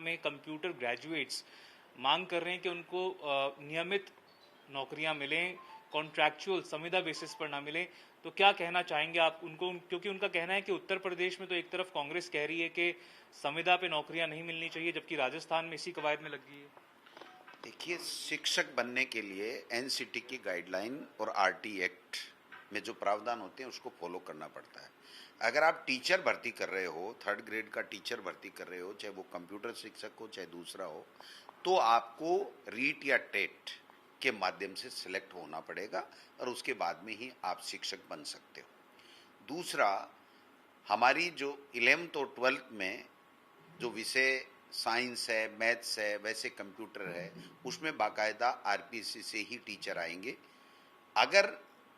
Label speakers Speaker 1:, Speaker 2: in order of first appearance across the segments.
Speaker 1: में computer graduates मांग कर रहे हैं कि उनको नियमित नौकरियां मिलें, कॉन्ट्रैक्चुअल संविदा बेसिस पर ना मिलें, तो क्या कहना चाहेंगे आप उनको? क्योंकि उनका कहना है कि उत्तर प्रदेश में तो एक तरफ कांग्रेस कह रही है कि संविदा पे नौकरियां नहीं मिलनी चाहिए, जबकि राजस्थान में इसी कवायद में लग गई है।
Speaker 2: देखिए, शिक्षक बनने के लिए एनसीटी की गाइडलाइन और आरटी एक्ट में जो प्रावधान होते हैं उसको फॉलो करना पड़ता है। अगर आप टीचर भर्ती कर रहे हो, 3rd ग्रेड का टीचर भर्ती कर रहे हो, चाहे वो कंप्यूटर शिक्षक हो चाहे दूसरा हो, तो आपको रीट या टेट के माध्यम से सिलेक्ट होना पड़ेगा और उसके बाद में ही आप शिक्षक बन सकते हो। दूसरा, हमारी जो 11th और 12th में जो विषय साइंस है, मैथ्स है, वैसे कंप्यूटर है, उसमें बाकायदा आरपीएससी से ही टीचर आएंगे। अगर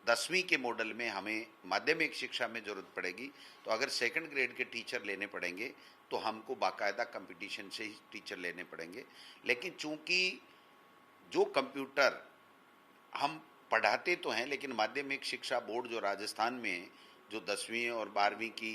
Speaker 2: 10वीं के मॉडल में हमें माध्यमिक शिक्षा में जरूरत पड़ेगी तो अगर 2nd ग्रेड के टीचर लेने पड़ेंगे तो हमको बाकायदा कंपटीशन से ही टीचर लेने पड़ेंगे। लेकिन चूंकि जो कंप्यूटर हम पढ़ाते तो हैं, लेकिन माध्यमिक शिक्षा बोर्ड जो राजस्थान में जो 10वीं और 12वीं की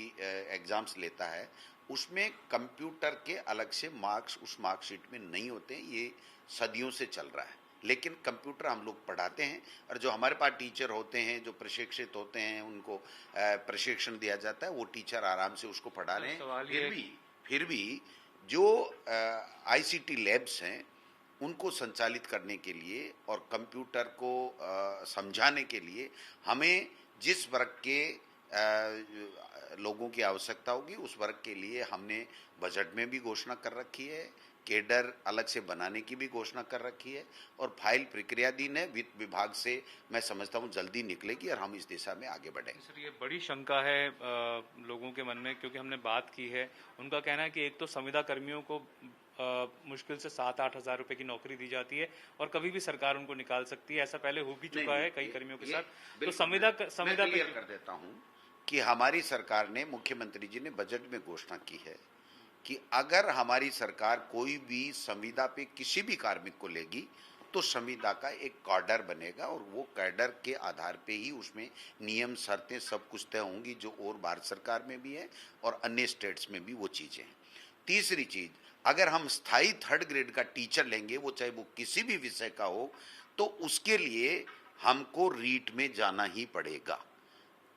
Speaker 2: एग्जाम्स लेता है, उसमें कंप्यूटर के अलग से मार्क्स उस मार्कशीट में नहीं होते हैं। ये सदियों से चल रहा है, लेकिन कंप्यूटर हम लोग पढ़ाते हैं और जो हमारे पास टीचर होते हैं, जो प्रशिक्षित होते हैं, उनको प्रशिक्षण दिया जाता है, वो टीचर आराम से उसको पढ़ा रहे हैं। फिर भी जो आईसीटी लैब्स हैं उनको संचालित करने के लिए और कंप्यूटर को समझाने के लिए हमें जिस वर्ग के लोगों की आवश्यकता होगी उस वर्ग के लिए हमने बजट में भी घोषणा कर रखी है, केडर अलग से बनाने की भी घोषणा कर रखी है और फाइल प्रक्रियाधीन है। वित्त विभाग से मैं समझता हूँ जल्दी निकलेगी और हम इस दिशा में आगे बढ़ेंगे।
Speaker 1: सर, ये बड़ी शंका है लोगों के मन में, क्योंकि हमने बात की है। उनका कहना है कि एक तो संविदा कर्मियों को मुश्किल से 7-8 हज़ार रुपए की नौकरी दी जाती है और कभी भी सरकार उनको निकाल सकती है। ऐसा पहले हो भी चुका है कई कर्मियों के साथ। तो संविदा
Speaker 2: क्लियर कर देता हूँ कि हमारी सरकार ने, मुख्यमंत्री जी ने बजट में घोषणा की है कि अगर हमारी सरकार कोई भी संविदा पे किसी भी कार्मिक को लेगी तो संविदा का एक कैडर बनेगा और वो कैडर के आधार पे ही उसमें नियम, शर्तें सब कुछ तय होंगी, जो और भारत सरकार में भी है और अन्य स्टेट्स में भी वो चीजें हैं। तीसरी चीज, अगर हम स्थायी 3rd ग्रेड का टीचर लेंगे, वो चाहे वो किसी भी विषय का हो, तो उसके लिए हमको रीट में जाना ही पड़ेगा।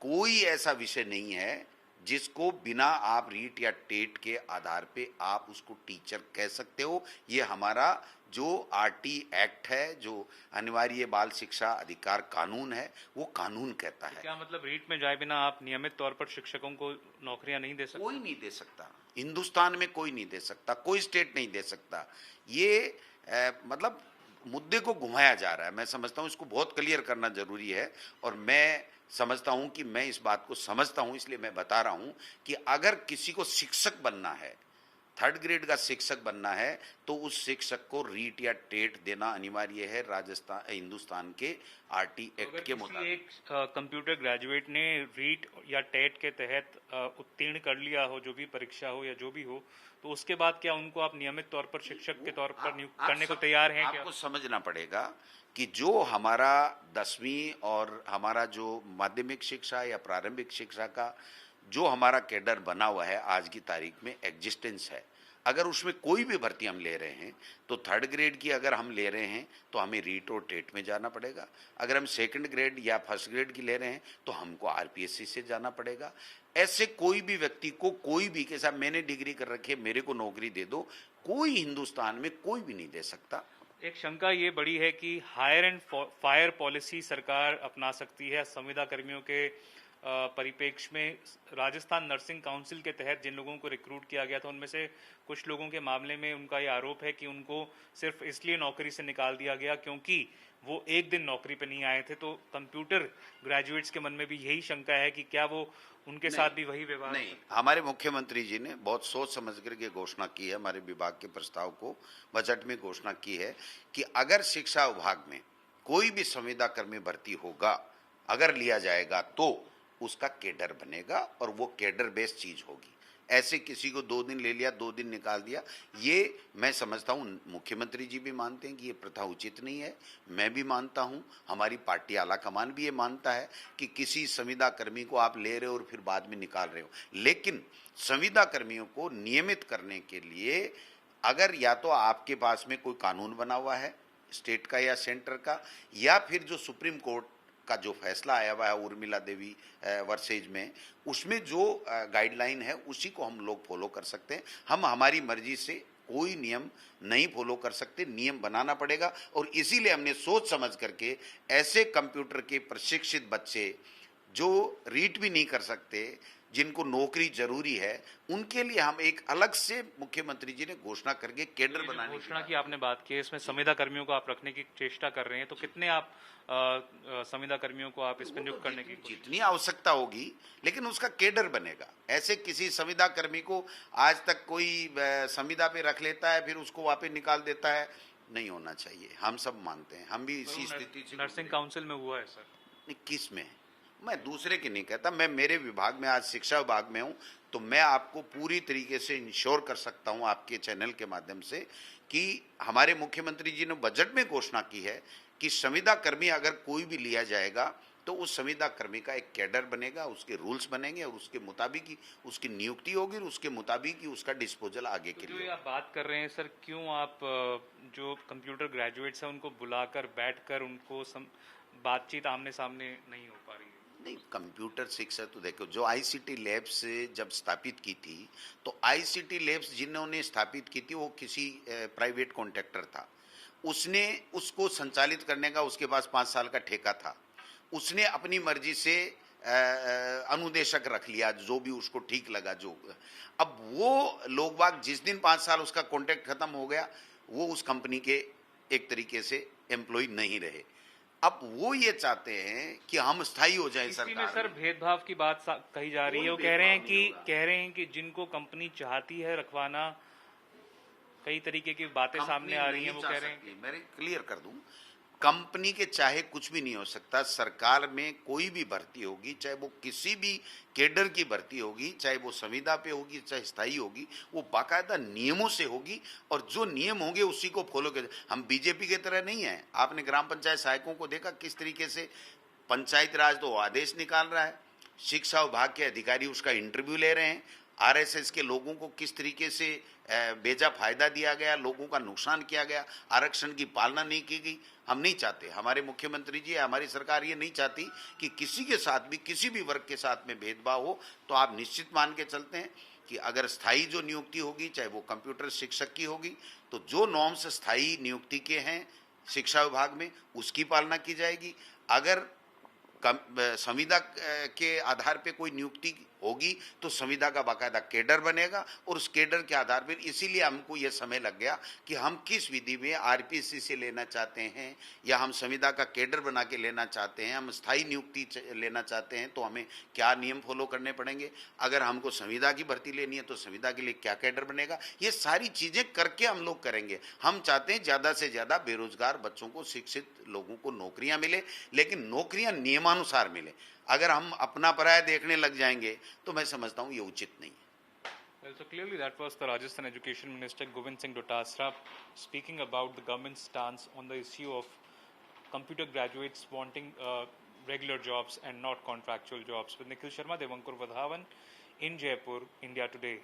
Speaker 2: कोई ऐसा विषय नहीं है जिसको बिना आप रीट या टेट के आधार पे आप उसको टीचर कह सकते हो। ये हमारा जो आरटी एक्ट है, जो अनिवार्य बाल शिक्षा अधिकार कानून है, वो कानून कहता है।
Speaker 1: क्या मतलब रीट में जाए बिना आप नियमित तौर पर शिक्षकों को नौकरियां नहीं दे सकते?
Speaker 2: कोई नहीं दे सकता, हिंदुस्तान में कोई नहीं दे सकता, कोई स्टेट नहीं दे सकता। ये मतलब मुद्दे को घुमाया जा रहा है। मैं समझता हूँ इसको बहुत क्लियर करना जरूरी है और मैं समझता हूँ कि मैं इस बात को समझता हूँ, इसलिए मैं बता रहा हूँ कि अगर किसी को शिक्षक बनना है, 3rd ग्रेड का शिक्षक बनना है, तो उस शिक्षक को रीट या टेट देना अनिवार्य है राजस्थान हिंदुस्तान के आरटी एक्ट के मुताबिक।
Speaker 1: एक कंप्यूटर ग्रेजुएट ने रीट या टेट के तहत उत्तीर्ण कर लिया हो, जो भी परीक्षा हो या जो भी हो, तो उसके बाद क्या उनको आप नियमित तौर पर शिक्षक के तौर पर नियुक्त करने को तैयार हैं?
Speaker 2: आपको समझना पड़ेगा कि जो हमारा 10वीं और हमारा जो माध्यमिक शिक्षा या प्रारंभिक शिक्षा का जो हमारा कैडर बना हुआ है आज की तारीख में एग्जिस्टेंस है, अगर उसमें कोई भी भर्ती हम ले रहे हैं तो 3rd ग्रेड की अगर हम ले रहे हैं तो हमें रीट और टेट में जाना पड़ेगा। अगर हम 2nd ग्रेड या 1st ग्रेड की ले रहे हैं तो हमको आरपीएससी से जाना पड़ेगा। ऐसे कोई भी व्यक्ति को, कोई भी के साथ मैंने डिग्री कर रखी है, मेरे को नौकरी दे दो, कोई हिंदुस्तान में कोई भी नहीं दे सकता।
Speaker 1: एक शंका ये बड़ी है कि हायर एंड फायर पॉलिसी सरकार अपना सकती है संविदा कर्मियों के परिप्रेक्ष्य में। राजस्थान नर्सिंग काउंसिल के तहत जिन लोगों को रिक्रूट किया गया था, उनमें से कुछ लोगों के मामले में उनका ये आरोप है कि उनको सिर्फ इसलिए नौकरी से निकाल दिया गया क्योंकि वो एक दिन नौकरी पे नहीं आए थे। तो कंप्यूटर ग्रेजुएट्स के मन में भी यही शंका है कि क्या वो उनके साथ भी वही व्यवहार?
Speaker 2: नहीं, हमारे मुख्यमंत्री जी ने बहुत सोच समझ करके घोषणा की है, हमारे विभाग के प्रस्ताव को बजट में घोषणा की है कि अगर शिक्षा विभाग में कोई भी संविदा कर्मी भर्ती होगा, अगर लिया जाएगा तो उसका कैडर बनेगा और वो कैडर बेस्ड चीज होगी। ऐसे किसी को 2 दिन ले लिया, 2 दिन निकाल दिया, ये मैं समझता हूँ मुख्यमंत्री जी भी मानते हैं कि ये प्रथा उचित नहीं है। मैं भी मानता हूँ, हमारी पार्टी आला कमान भी ये मानता है कि किसी संविदा कर्मी को आप ले रहे हो और फिर बाद में निकाल रहे हो। लेकिन संविदा कर्मियों को नियमित करने के लिए अगर या तो आपके पास में कोई कानून बना हुआ है स्टेट का या सेंटर का, या फिर जो सुप्रीम कोर्ट का जो फैसला आया हुआ है उर्मिला देवी वर्सेज में, उसमें जो गाइडलाइन है उसी को हम लोग फॉलो कर सकते हैं। हम हमारी मर्जी से कोई नियम नहीं फॉलो कर सकते, नियम बनाना पड़ेगा। और इसीलिए हमने सोच समझ करके ऐसे कंप्यूटर के प्रशिक्षित बच्चे जो रीड भी नहीं कर सकते, जिनको नौकरी जरूरी है, उनके लिए हम एक अलग से मुख्यमंत्री जी ने घोषणा करके केडर बनाने की
Speaker 1: घोषणा की आपने बात की है, इसमें संविदा कर्मियों को आप रखने की चेष्टा कर रहे हैं, तो कितने आप संविदा कर्मियों को आप इसमें नियुक्त करने की
Speaker 2: जितनी आवश्यकता होगी, लेकिन उसका केडर बनेगा। ऐसे किसी संविदा कर्मी को आज तक कोई संविदा पे रख लेता है फिर उसको वापस निकाल देता है, नहीं होना चाहिए। हम सब मानते हैं, हम भी इसी स्थिति से
Speaker 1: नर्सिंग काउंसिल में हुआ है सर।
Speaker 2: नहीं, किस में, मैं दूसरे की नहीं कहता, मैं मेरे विभाग में आज शिक्षा विभाग में हूं, तो मैं आपको पूरी तरीके से इंश्योर कर सकता हूं आपके चैनल के माध्यम से कि हमारे मुख्यमंत्री जी ने बजट में घोषणा की है कि संविदा कर्मी अगर कोई भी लिया जाएगा तो उस संविदा कर्मी का एक कैडर बनेगा, उसके रूल्स बनेंगे और उसके मुताबिक ही उसकी नियुक्ति होगी और उसके मुताबिक ही उसका डिस्पोजल आगे के लिए।
Speaker 1: जो आप बात कर रहे हैं सर, क्यों आप जो कंप्यूटर ग्रेजुएट्स हैं उनको बुलाकर बैठकर उनको बातचीत आमने सामने नहीं हो पा रही है?
Speaker 2: नहीं, कंप्यूटर शिक्षा तो देखो, जो आईसीटी लैब्स जब स्थापित की थी, तो आईसीटी लैब्स जिन्होंने स्थापित की थी वो किसी प्राइवेट कॉन्ट्रैक्टर था, उसने उसको संचालित करने का उसके पास 5 साल का ठेका था, उसने अपनी मर्जी से अनुदेशक रख लिया, जो भी उसको ठीक लगा। जो अब वो लोग बाग जिस दिन 5 साल उसका कॉन्ट्रैक्ट खत्म हो गया, वो उस कंपनी के एक तरीके से एम्प्लॉय नहीं रहे। अब वो ये चाहते हैं कि हम स्थायी हो जाएं सरकार
Speaker 1: में। सर भेदभाव की बात कही जा रही है, वो कह रहे हैं कि जिनको कंपनी चाहती है रखवाना, कई तरीके की बातें सामने आ रही हैं, वो कह रहे हैं कि
Speaker 2: मैं क्लियर कर दूं, कंपनी के चाहे कुछ भी नहीं हो सकता। सरकार में कोई भी भर्ती होगी, चाहे वो किसी भी केडर की भर्ती होगी, चाहे वो संविदा पे होगी, चाहे स्थायी होगी, वो बाकायदा नियमों से होगी और जो नियम होंगे उसी को फॉलो कर। हम बीजेपी की तरह नहीं है। आपने ग्राम पंचायत सहायकों को देखा किस तरीके से पंचायत राज तो आदेश निकाल रहा है, शिक्षा विभाग के अधिकारी उसका इंटरव्यू ले रहे हैं, आरएसएस के लोगों को किस तरीके से बेजा फायदा दिया गया, लोगों का नुकसान किया गया, आरक्षण की पालना नहीं की गई। हम नहीं चाहते, हमारे मुख्यमंत्री जी, हमारी सरकार ये नहीं चाहती कि किसी के साथ भी, किसी भी वर्ग के साथ में भेदभाव हो। तो आप निश्चित मान के चलते हैं कि अगर स्थायी जो नियुक्ति होगी, चाहे वो कंप्यूटर शिक्षक की होगी, तो जो नॉर्म्स स्थायी नियुक्ति के हैं शिक्षा विभाग में उसकी पालना की जाएगी। अगर संविदा के आधार पे कोई नियुक्ति होगी तो संविदा का बाकायदा केडर बनेगा और उस केडर के आधार पर, इसीलिए हमको यह समय लग गया कि हम किस विधि में आरपीसी से लेना चाहते हैं या हम संविदा का केडर बना के लेना चाहते हैं, हम स्थायी नियुक्ति लेना चाहते हैं तो हमें क्या नियम फॉलो करने पड़ेंगे, अगर हमको संविदा की भर्ती लेनी है तो संविदा के लिए क्या केडर बनेगा, ये सारी चीजें करके हम लोग करेंगे। हम चाहते हैं ज्यादा से ज्यादा बेरोजगार बच्चों को, शिक्षित लोगों को नौकरियां मिले, लेकिन नौकरियां नियमानुसार मिले। अगर हम अपना पराया देखने लग जाएंगे तो मैं समझता हूं ये उचित नहीं है।
Speaker 1: Well, so clearly that was the Rajasthan Education Minister Govind Singh Dotasra speaking about the government's stance on the issue of computer graduates wanting regular jobs and not contractual jobs. With Nikhil Sharma, Devankur Vadhavan in Jaipur, India Today.